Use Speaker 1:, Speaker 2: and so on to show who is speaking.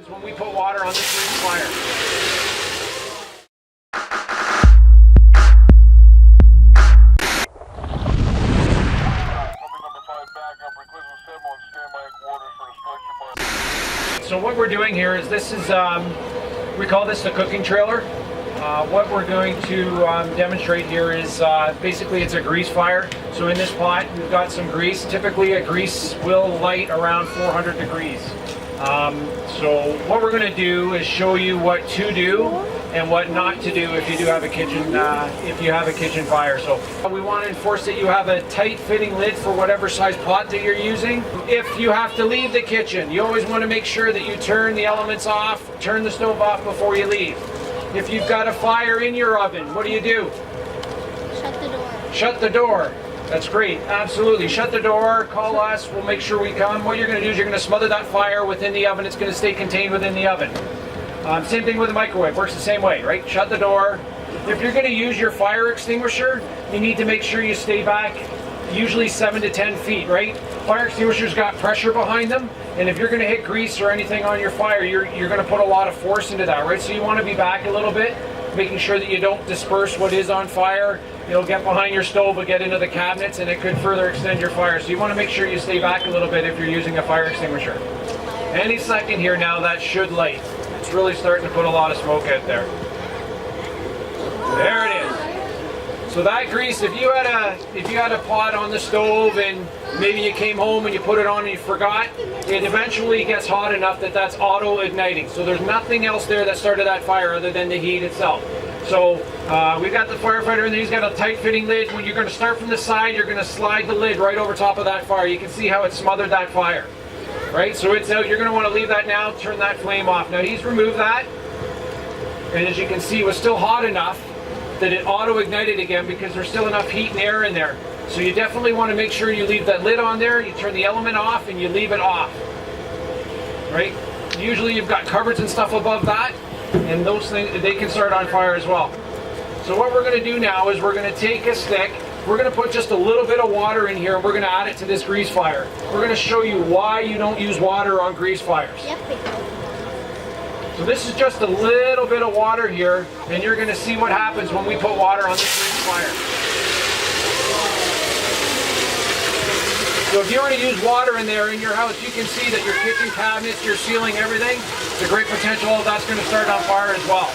Speaker 1: When we put water on this grease fire. So what we're doing here is we call this the cooking trailer. What we're going to demonstrate here is basically it's a grease fire. So in this pot we've got some grease. Typically a grease will light around 400 degrees. So what we're going to do is show you what to do and what not to do if you do have a kitchen fire. So we want to enforce that you have a tight fitting lid for whatever size pot that you're using. If you have to leave the kitchen, you always want to make sure that you turn the elements off, turn the stove off before you leave. If you've got a fire in your oven, what do?
Speaker 2: Shut the door.
Speaker 1: Shut the door. That's great. Absolutely. Shut the door, call us, we'll make sure we come. What you're going to do is you're going to smother that fire within the oven. It's going to stay contained within the oven. Same thing with the microwave. Works the same way, right? Shut the door. If you're going to use your fire extinguisher, you need to make sure you stay back usually 7 to 10 feet, right? Fire extinguishers got pressure behind them, and if you're going to hit grease or anything on your fire, you're going to put a lot of force into that, right? So you want to be back a little bit, making sure that you don't disperse what is on fire. It'll get behind your stove, will get into the cabinets, and it could further extend your fire. So you want to make sure you stay back a little bit if you're using a fire extinguisher. Any second here now, that should light. It's really starting to put a lot of smoke out there. There it is. So that grease, if you had a pot on the stove and maybe you came home and you put it on and you forgot, it eventually gets hot enough that that's auto igniting. So there's nothing else there that started that fire other than the heat itself. So we've got the firefighter and he's got a tight fitting lid. When you're going to start from the side, you're going to slide the lid right over top of that fire. You can see how it smothered that fire. Right, so it's out. You're going to want to leave that now, turn that flame off. Now he's removed that, and as you can see, it was still hot enough that it auto-ignited again because there's still enough heat and air in there. So you definitely want to make sure you leave that lid on there, you turn the element off, and you leave it off. Right? Usually you've got cupboards and stuff above that, and those things, they can start on fire as well. So what we're going to do now is we're going to take a stick. We're going to put just a little bit of water in here and we're going to add it to this grease fire. We're going to show you why you don't use water on grease fires. So this is just a little bit of water here, and you're going to see what happens when we put water on this grease fire. So if you were to use water in there in your house, you can see that your kitchen cabinets, your ceiling, everything, the great potential that's going to start on fire as well.